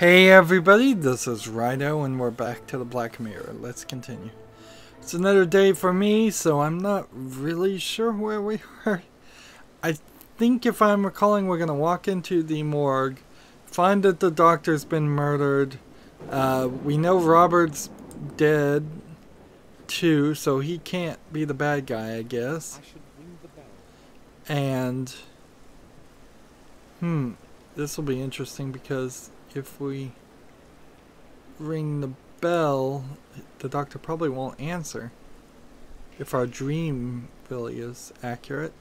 Hey everybody, this is Rydo and we're back to the Black Mirror. Let's continue. It's another day for me, so I'm not really sure where we are. I think if I'm recalling, we're going to walk into the morgue, find that the doctor's been murdered. We know Robert's dead too, so he can't be the bad guy, I guess. I should ring the bell. And, this will be interesting because if we ring the bell, the doctor probably won't answer. If our dream really is accurate.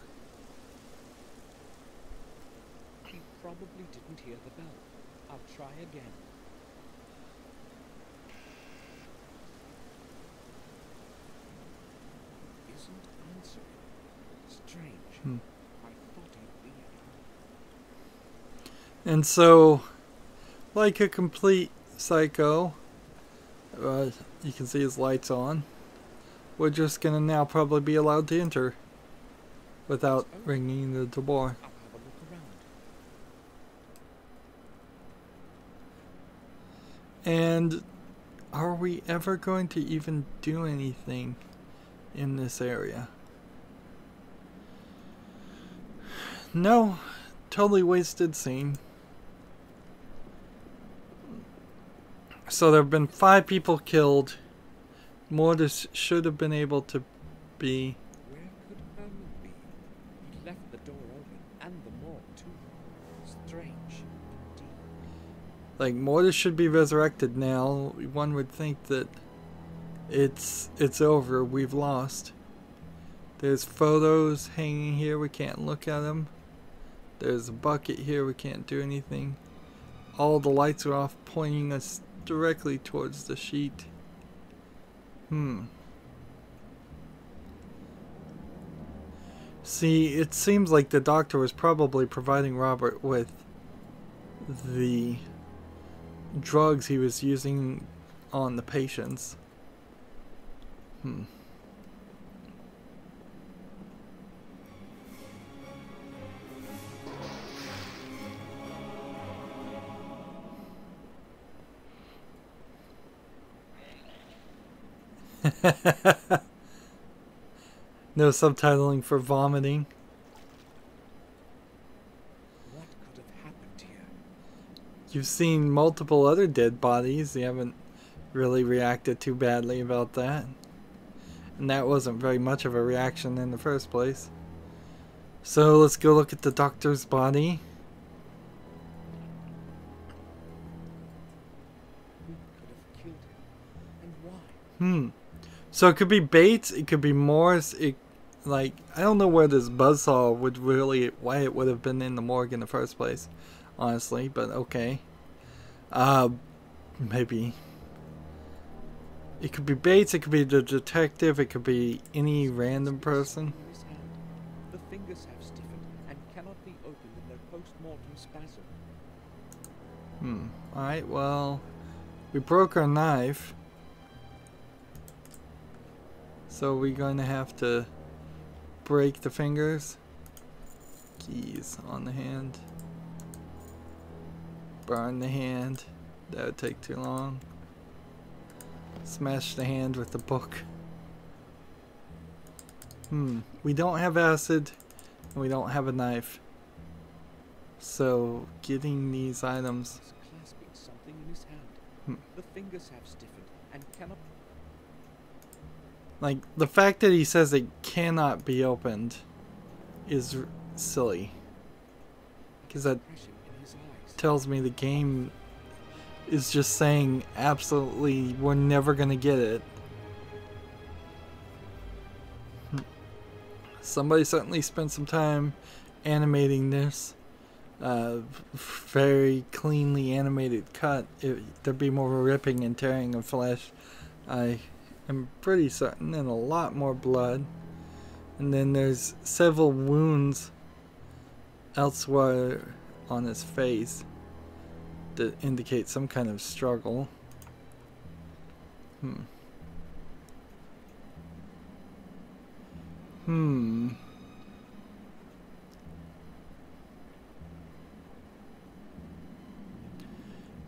He probably didn't hear the bell. I'll try again. Isn't answering. Strange. I thought he'd be here. And so, like a complete psycho, you can see his lights on. We're just gonna now probably be allowed to enter without ringing the door. I'll have a look around. And are we ever going to even do anything in this area? No, totally wasted scene. So there have been 5 people killed. Mortis should have been able to be. Where could Herman be? He left the door open and the morgue too. Strange indeed. Like, Mortis should be resurrected now. One would think that it's over. We've lost. There's photos hanging here. We can't look at them. There's a bucket here. We can't do anything. All the lights are off, pointing us directly towards the sheet. See, it seems like the doctor was probably providing Robert with the drugs he was using on the patients. No subtitling for vomiting. What could have happened here? You've seen multiple other dead bodies. You haven't really reacted too badly about that. And that wasn't very much of a reaction in the first place. So let's go look at the doctor's body. Who could have killed him? And why? So it could be Bates, it could be Morris, I don't know where this buzzsaw would really, why it would have been in the morgue in the first place, honestly, but okay. Maybe. It could be Bates, it could be the detective, it could be any random person. In his hand. The fingers have stiffened and cannot be opened in their post-mortem spasm. Alright, well, we broke our knife. So we're going to have to break the fingers. Keys on the hand. Burn the hand. That would take too long. Smash the hand with the book. We don't have acid. And we don't have a knife. So getting these items. He's clasping something in his hand. The fingers have stiffened and cannot. Like, the fact that he says it cannot be opened is silly. Because that Expression in his eyes. tells me the game is just saying absolutely we're never going to get it. Somebody certainly spent some time animating this. Very cleanly animated cut. There'd be more ripping and tearing of flesh. I'm pretty certain, and a lot more blood. And then there's several wounds elsewhere on his face that indicate some kind of struggle.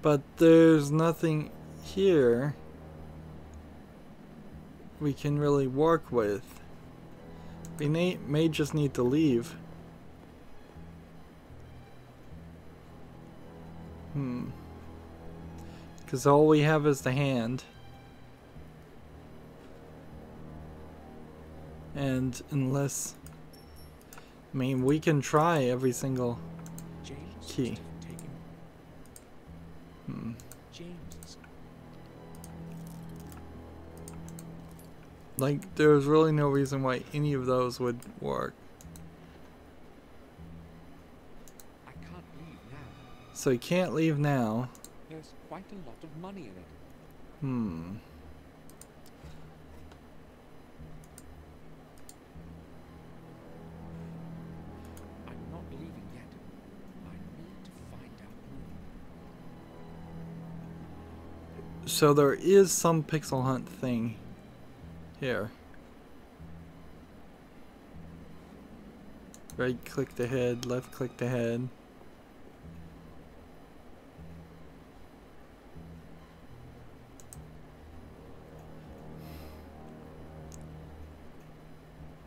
But there's nothing here we can really work with. We may just need to leave. Because all we have is the hand. And unless... I mean, we can try every single key. Like, there's really no reason why any of those would work. I can't leave now. So you can't leave now. There's quite a lot of money in it. I'm not leaving yet. I need to find out more. So there is some pixel hunt thing here. Right click the head, left click the head.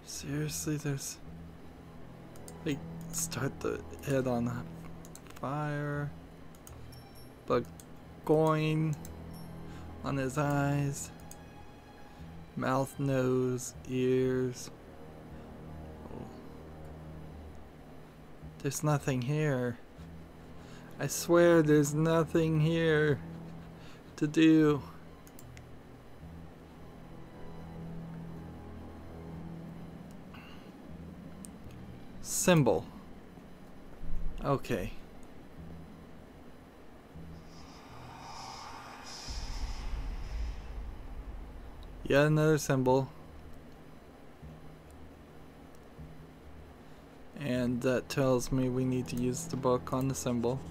Seriously, there's... Like, start the head on fire. But going on his eyes. Mouth, nose, ears. Oh. There's nothing here. I swear there's nothing here to do. Symbol. Okay. Yet another symbol. And that tells me we need to use the book on the symbol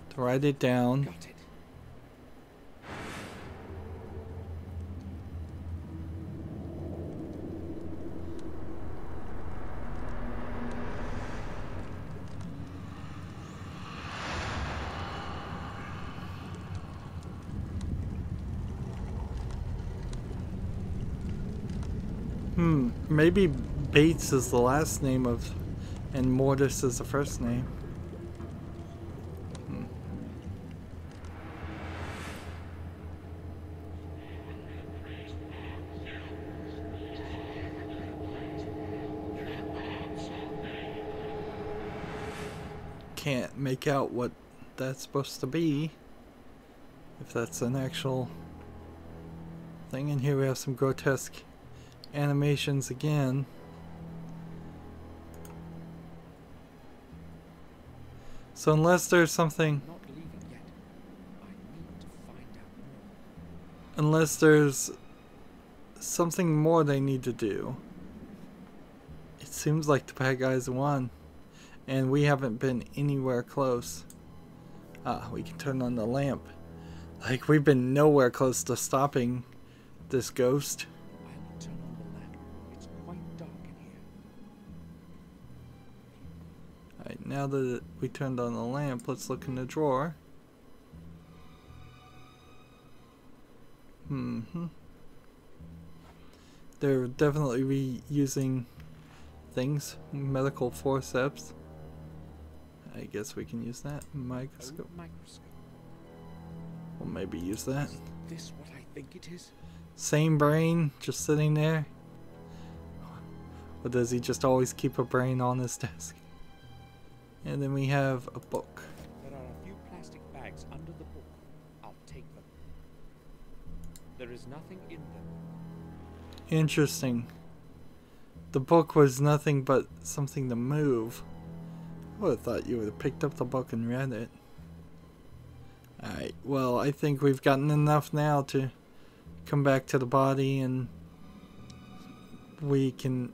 to write it down. Got it. Maybe Bates is the last name of, and Mortis is the first name. Can't make out what that's supposed to be. If that's an actual thing. And here we have some grotesque animations again. So unless there's something, Not leaving yet. I need to find out more. unless there's something more they need to do, it seems like the bad guys won, and we haven't been anywhere close. Ah, we can turn on the lamp. Like, we've been nowhere close to stopping this ghost. I'll turn on the lamp. It's quite dark in here. Alright, now that we turned on the lamp, let's look in the drawer. They're definitely reusing things. Medical forceps. I guess we can use that. Microscope. Oh, microscope. We'll maybe use that. Is this what I think it is? Same brain, just sitting there. Or does he just always keep a brain on his desk? And then we have a book. There are a few plastic bags under the book. I'll take them. There is nothing in them. Interesting. The book was nothing but something to move. I would have thought you would have picked up the book and read it. Alright, well, I think we've gotten enough now to come back to the body, and we can...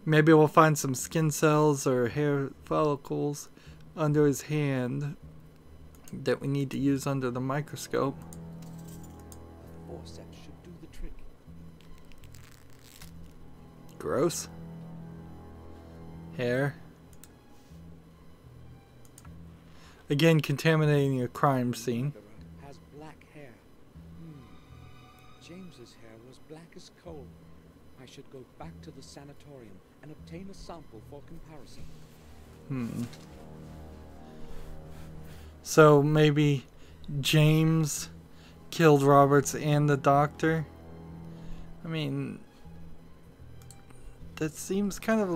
Maybe we'll find some skin cells or hair follicles under his hand that we need to use under the microscope. The forceps should do the trick. Gross. Hair. Again, contaminating a crime scene. Murderer has black hair. James's hair was black as coal. I should go back to the sanatorium and obtain a sample for comparison. So maybe James killed Roberts and the doctor? I mean, that seems kind of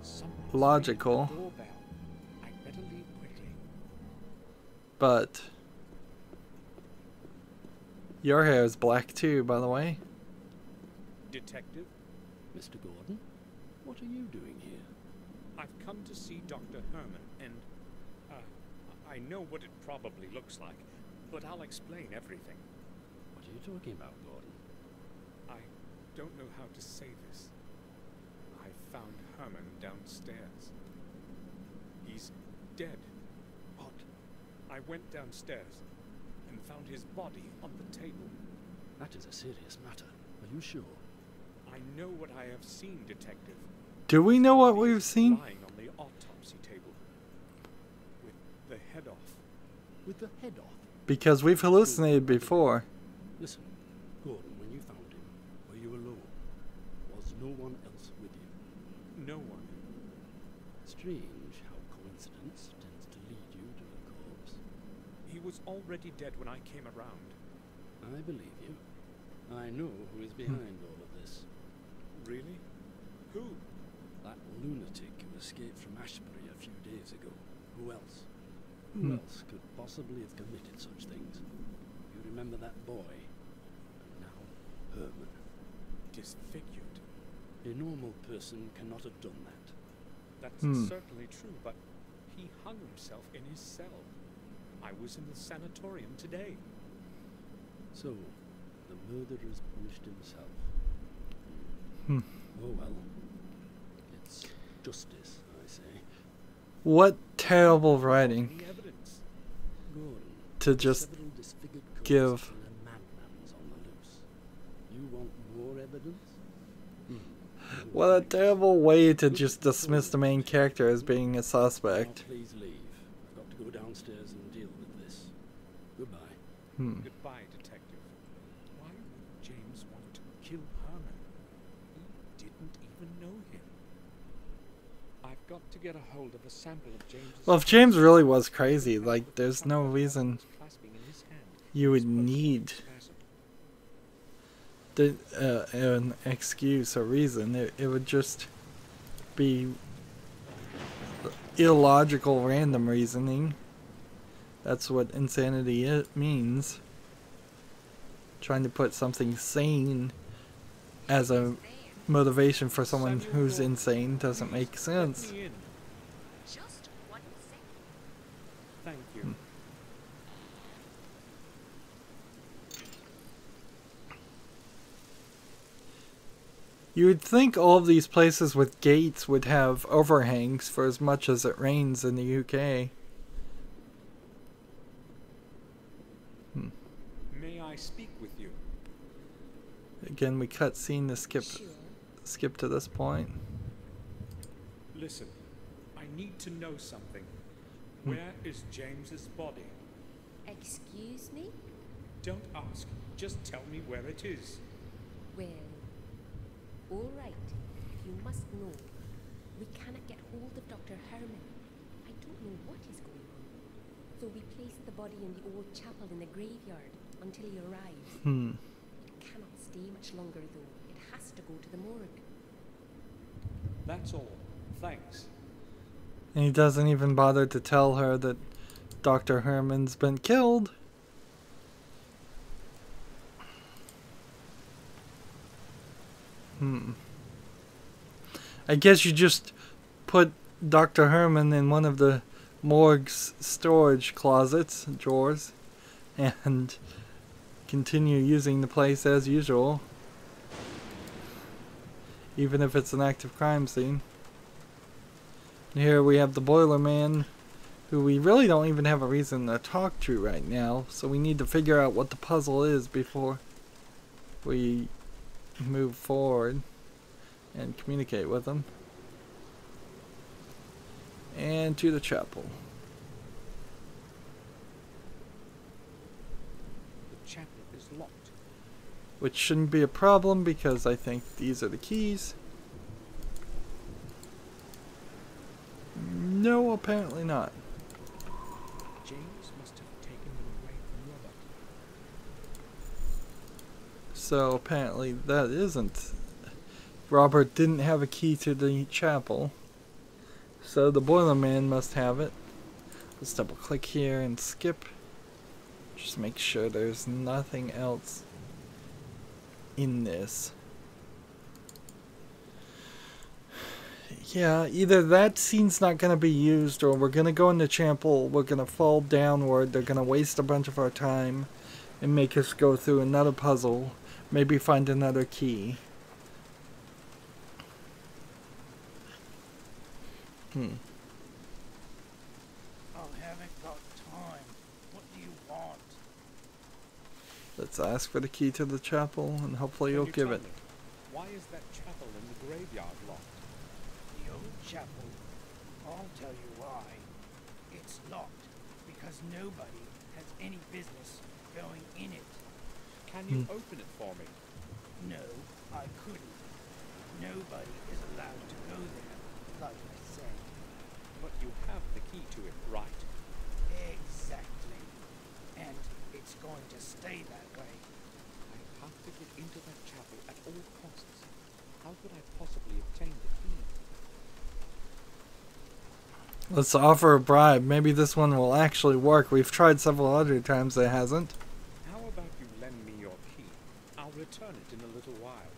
Someone's logical. ringing the doorbell. I'd better leave quickly. But your hair is black too, by the way. Detective, Mr. Gordon, what are you doing here? I've come to see Dr. Herman, and I know what it probably looks like, but I'll explain everything. What are you talking about, Gordon? I don't know how to say this. I found Herman downstairs. He's dead. What? I went downstairs and found his body on the table. That is a serious matter. Are you sure? I know what I have seen, Detective. Do we know what we've seen? Lying on the autopsy table, with the head off. With the head off? Because we've hallucinated before. Listen, Gordon, when you found him, were you alone? Was no one else with you? No one. Strange how coincidence tends to lead you to a corpse. He was already dead when I came around. I believe you. I know who is behind all of this. Really? Who? That lunatic who escaped from Ashbury a few days ago. Who else? Who else could possibly have committed such things? You remember that boy? And now, Herman. Disfigured. A normal person cannot have done that. That's certainly true, but he hung himself in his cell. I was in the sanatorium today. So, the murderer's punished himself. Oh well. It's justice, I say. What terrible writing Any evidence? Gordon, to just several disfigured corpses give. and a madman's on the loose. You want more evidence? What a terrible way to just dismiss the main character as being a suspect. Now please leave. I've got to go downstairs and deal with this. Goodbye. Goodbye, Detective. Why would James want to kill Herman? He didn't even know him. I've got to get a hold of a sample of James's... Well, if James really was crazy, like, there's no reason clasping in his hand. you would need Spasm. an excuse or reason. It would just be illogical random reasoning. That's what insanity means. Trying to put something sane as a motivation for someone who's insane doesn't make sense. Let me in. Just 1 second. Thank you. You would think all of these places with gates would have overhangs for as much as it rains in the UK. May I speak with you? Again, we cut scene to Sure. skip to this point. Listen, I need to know something. Where is James's body? Excuse me? Don't ask. Just tell me where it is. Well, all right. You must know. We cannot get hold of Dr. Herman. I don't know what is going on. So we placed the body in the old chapel in the graveyard until he arrives. It cannot stay much longer, though. It has to go to the morgue. That's all. Thanks. And he doesn't even bother to tell her that Dr. Herman's been killed. I guess you just put Dr. Herman in one of the morgue's storage closets, drawers, and continue using the place as usual. Even if it's an active crime scene. Here we have the Boiler Man, who we really don't even have a reason to talk to right now, so we need to figure out what the puzzle is before we move forward and communicate with him. And to the chapel. is locked. Which shouldn't be a problem because I think these are the keys. No, apparently not. James must have taken them away from Robert. So apparently that isn't. Robert didn't have a key to the chapel. So the boiler man must have it. Let's double click here and skip. Just make sure there's nothing else in this. Yeah, either that scene's not going to be used, or we're going to go in the chapel, we're going to fall downward, they're going to waste a bunch of our time and make us go through another puzzle, maybe find another key. I haven't got time. What do you want? Let's ask for the key to the chapel, and hopefully you'll give it. Why is that chapel in the graveyard locked? The old chapel? I'll tell you why. It's locked because nobody has any business going in it. Can you open it for me? No, I couldn't. Nobody is allowed to go there, like I said. But you have the key to it, right? Exactly. And it's going to stay that way. I have to get into that chapel at all costs. How could I possibly obtain the key? Let's offer a bribe. Maybe this one will actually work. We've tried several other times it hasn't. How about you lend me your key? I'll return it in a little while.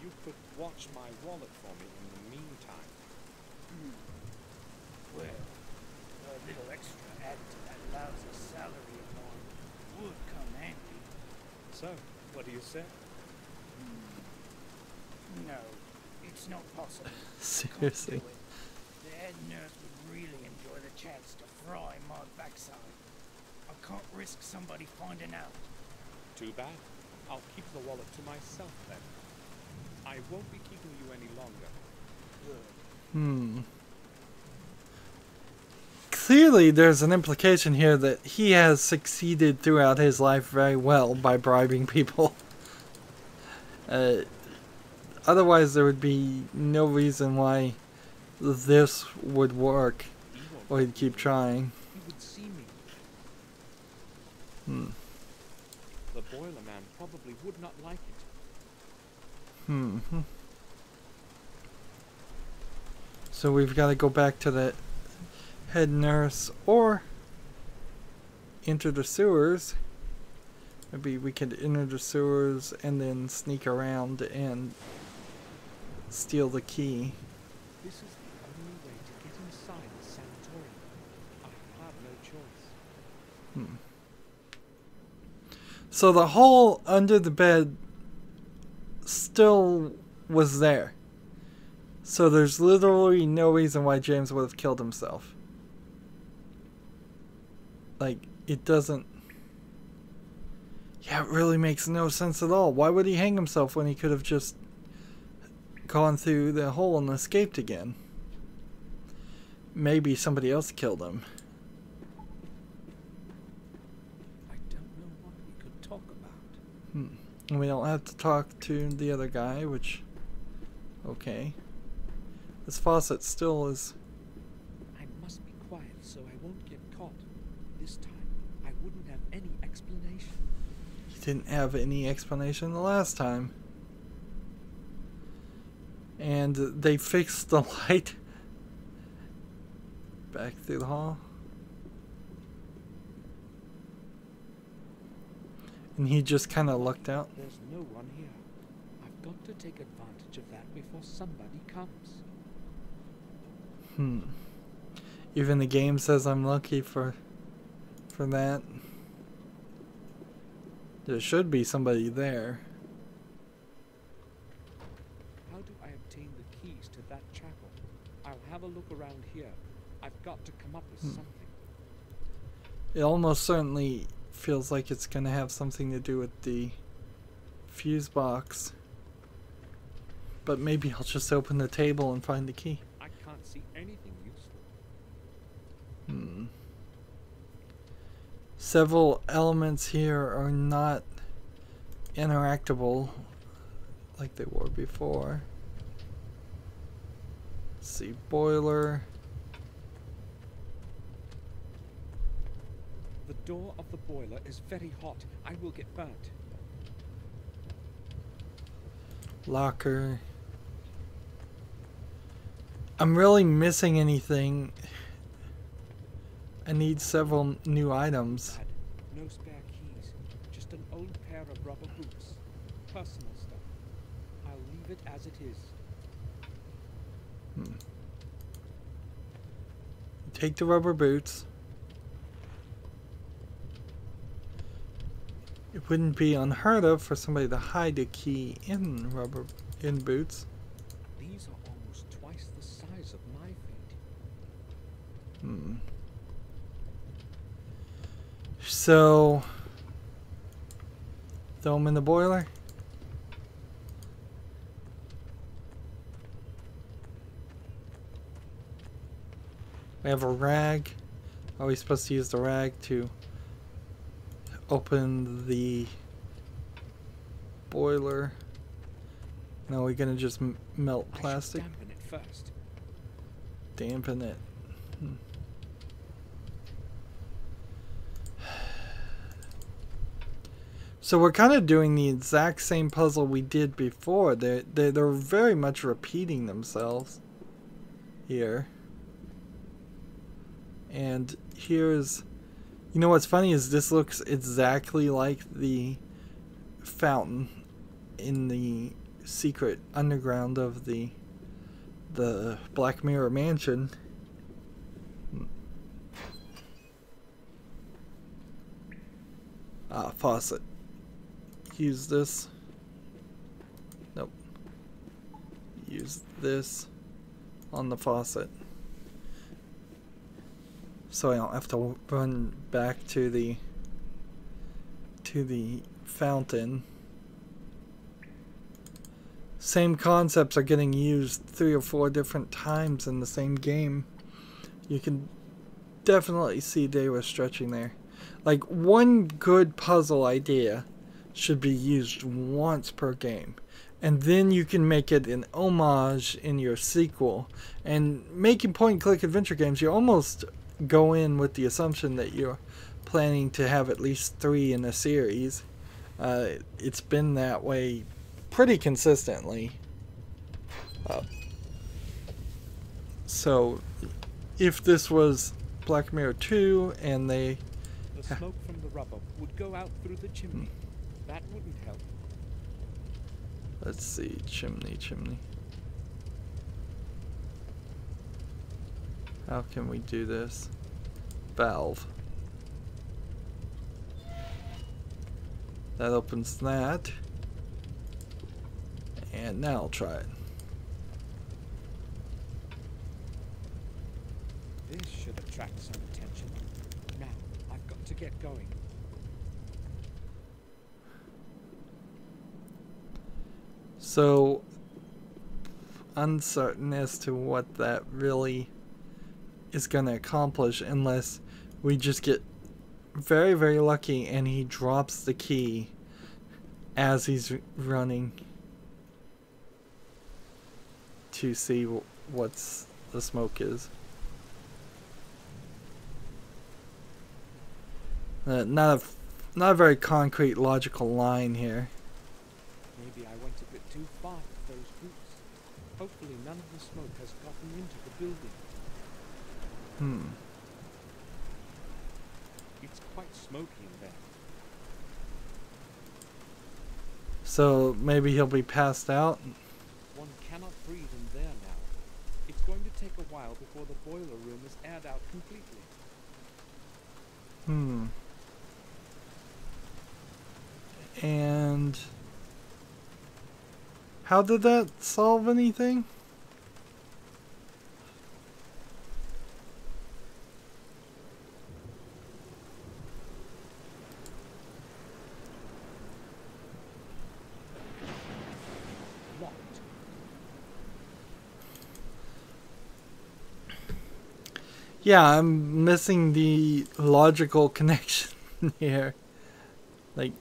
You could watch my wallet for me in the meantime. Well, a little extra added to that lousy salary of mine would come handy. So, what do you say? No, it's not possible. Seriously. Can't do it. The head nurse would really enjoy the chance to fry my backside. I can't risk somebody finding out. Too bad. I'll keep the wallet to myself then. I won't be keeping you any longer. Good. Clearly there's an implication here that he has succeeded throughout his life very well by bribing people. Otherwise there would be no reason why this would work, or he'd keep trying. He would see me. The boiler man probably would not like it. So we've got to go back to the head nurse, or enter the sewers. Maybe we could enter the sewers and then sneak around and steal the key. This is the only way to get inside the sanatorium. I have no choice. So the hole under the bed still was there. So there's literally no reason why James would have killed himself. Like, it doesn't... Yeah, it really makes no sense at all. Why would he hang himself when he could have just gone through the hole and escaped again? Maybe somebody else killed him. I don't know what we could talk about. And we don't have to talk to the other guy, which... Okay. This faucet still is... I must be quiet so I won't get caught. This time, I wouldn't have any explanation. He didn't have any explanation the last time. And they fixed the light back through the hall. And he just kind of lucked out. There's no one here. I've got to take advantage of that before somebody comes. Even the game says I'm lucky for that. There should be somebody there. How do I obtain the keys to that chapel? I'll have a look around here. I've got to come up with something. It almost certainly feels like it's going to have something to do with the fuse box. But maybe I'll just open the table and find the key. I can't see anything useful. Several elements here are not interactable like they were before. Let's see, boiler. The door of the boiler is very hot. I will get burnt. Locker. I'm really missing anything. I need several new items. Dad, no spare keys. Just an old pair of rubber boots. Personal stuff. I'll leave it as it is. Take the rubber boots. It wouldn't be unheard of for somebody to hide a key in boots. These are almost twice the size of my feet. So, throw them in the boiler. We have a rag. Are we supposed to use the rag to open the boiler? No, we're gonna just melt plastic. I should dampen it first. Dampen it. So we're kind of doing the exact same puzzle we did before. They're very much repeating themselves here. And here's, you know what's funny is this looks exactly like the fountain in the secret underground of the Black Mirror mansion. Faucet. Use this. Nope. Use this on the faucet. So I don't have to run back to the fountain. Same concepts are getting used 3 or 4 different times in the same game. You can definitely see they were stretching there. Like, one good puzzle idea should be used once per game. And then you can make it an homage in your sequel. And making point-and-click adventure games, you almost go in with the assumption that you're planning to have at least 3 in a series. It's been that way pretty consistently. So if this was Black Mirror 2 and they... The smoke from the rubber would go out through the chimney. That wouldn't help. Let's see, chimney. How can we do this? Valve. That opens that. And now I'll try it. This should attract some attention. Now, I've got to get going. So, uncertain as to what that really is going to accomplish unless we just get very, very lucky and he drops the key as he's running to see what's the smoke is. Not a very concrete, logical line here. Maybe I went a bit too far with those boots. Hopefully none of the smoke has gotten into the building. It's quite smoky in there. So maybe he'll be passed out. One cannot breathe in there now. It's going to take a while before the boiler room is aired out completely. And how did that solve anything? Locked. Yeah, I'm missing the logical connection here. Like,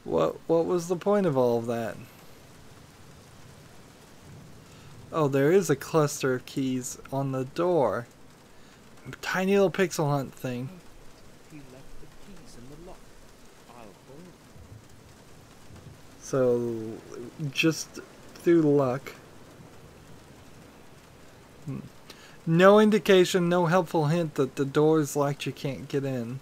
What was the point of all of that? Oh, there is a cluster of keys on the door. Tiny little pixel hunt thing. He left the keys in the lock. I'll borrow them. So, just through luck. No indication, no helpful hint that the door is locked, you can't get in.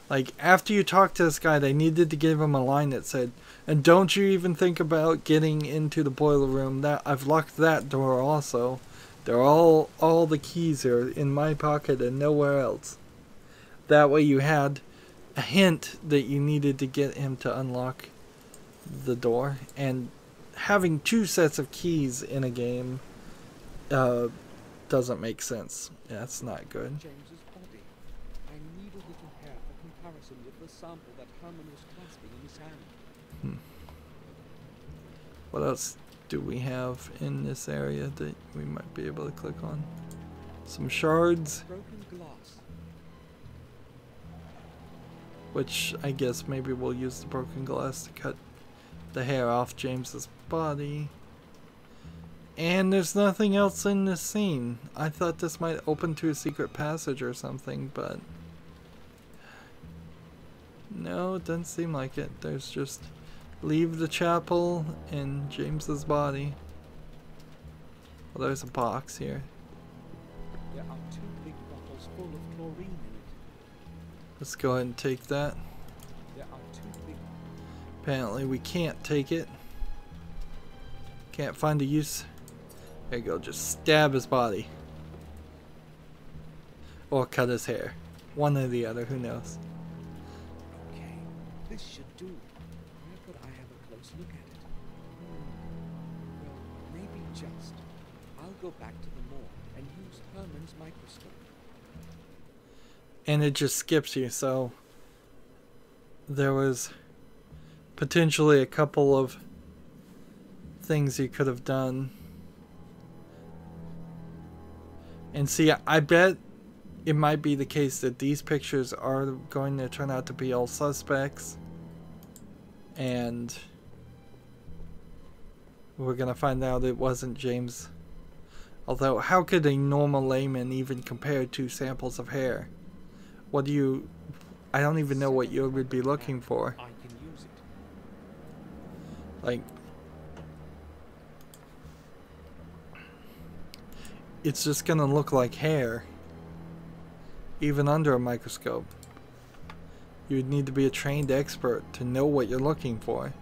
Like, after you talk to this guy, they needed to give him a line that said, and don't you even think about getting into the boiler room. That I've locked that door also. They're all the keys are in my pocket and nowhere else. That way you had a hint that you needed to get him to unlock the door. And having two sets of keys in a game doesn't make sense. That's not good. James's body. I need a little hair for comparison with the sample that Herman was clasping in his hand. What else do we have in this area that we might be able to click on? Some shards, Broken glass. which I guess maybe we'll use the broken glass to cut the hair off James's body. And there's nothing else in this scene. I thought this might open to a secret passage or something, but no, it doesn't seem like it. There's just leave the chapel and James's body. Well, there's a box here. There are 2 big bottles full of chlorine in it. Let's go ahead and take that. There are 2 big. Apparently we can't take it. Can't find a use. There you go, just stab his body. Or cut his hair. One or the other, who knows. Okay, this should do. Where could I have a close look at it? Well, maybe just. I'll go back to the morgue and use Herman's microscope. And it just skips you, so there was potentially a couple of things you could have done. And see, I bet it might be the case that these pictures are going to turn out to be all suspects. And we're going to find out it wasn't James. Although, how could a normal layman even compare 2 samples of hair? What do you... I don't even know what you would be looking for. I can use it. Like... it's just gonna look like hair. Even under a microscope. You'd need to be a trained expert to know what you're looking for.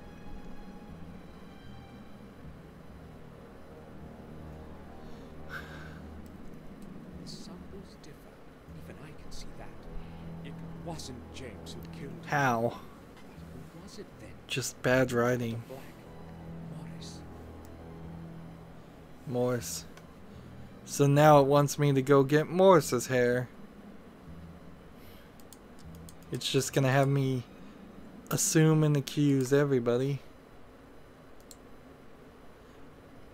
The samples differ. Even I can see that. It wasn't James who killed him. How? Who was it then? Just bad writing. Black. Morris. Morse. So now it wants me to go get Morris's hair. It's just gonna have me assume and accuse everybody.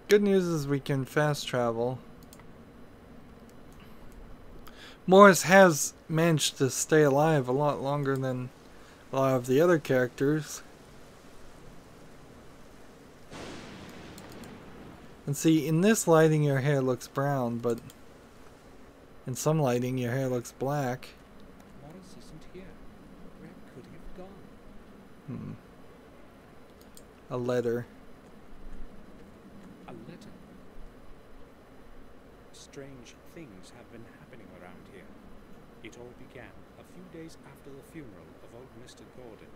Good news is we can fast travel. Morris has managed to stay alive a lot longer than a lot of the other characters. And see, in this lighting your hair looks brown, but in some lighting your hair looks black. Morris isn't here. Where could he have gone? A letter. A letter. Strange things have been happening around here. It all began a few days after the funeral of old Mr. Gordon,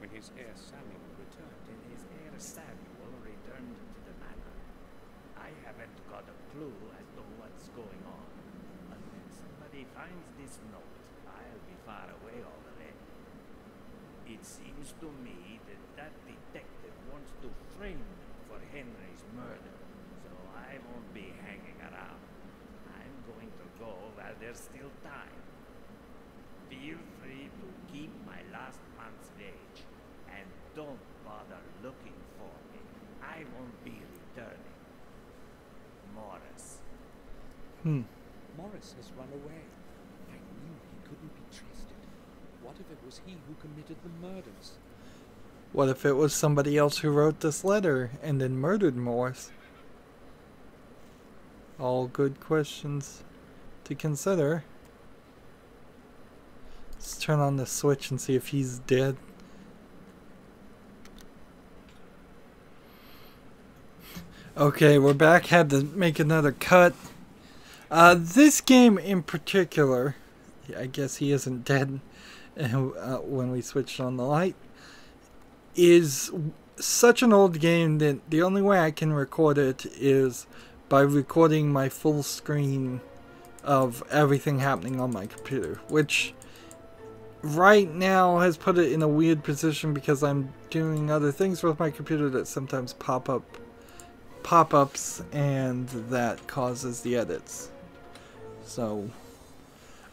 when his heir Samuel returned. Then his heir Samuel returned to the manor. I haven't got a clue as to what's going on. But when somebody finds this note, I'll be far away all the way. It seems to me that that detective wants to frame me for Henry's murder, so I won't be hanging around. I'm going to go while there's still time. Feel free to keep my last month's wage, and don't bother looking for me. I won't be returning. Morris. Morris has run away. I knew he couldn't be trusted. What if it was he who committed the murders? What if it was somebody else who wrote this letter and then murdered Morris? All good questions to consider. Let's turn on the switch and see if he's dead. Okay, we're back. Had to make another cut. This game in particular, I guess he isn't dead when we switched on the light, is such an old game that the only way I can record it is by recording my full screen of everything happening on my computer, which right now has put it in a weird position because I'm doing other things with my computer that sometimes pop-ups, and that causes the edits. So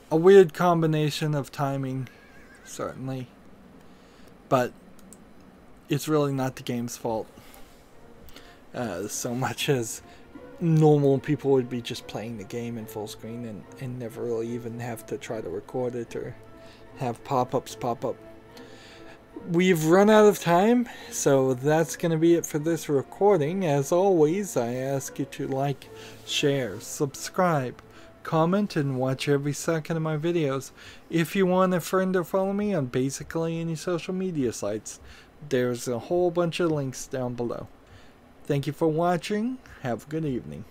a weird combination of timing, certainly, but it's really not the game's fault so much as normal people would be just playing the game in full screen and never really even have to try to record it or have pop-ups pop up. We've run out of time, so that's going to be it for this recording. As always, I ask you to like, share, subscribe, comment, and watch every second of my videos. If you want a friend or follow me on basically any social media sites, there's a whole bunch of links down below. Thank you for watching. Have a good evening.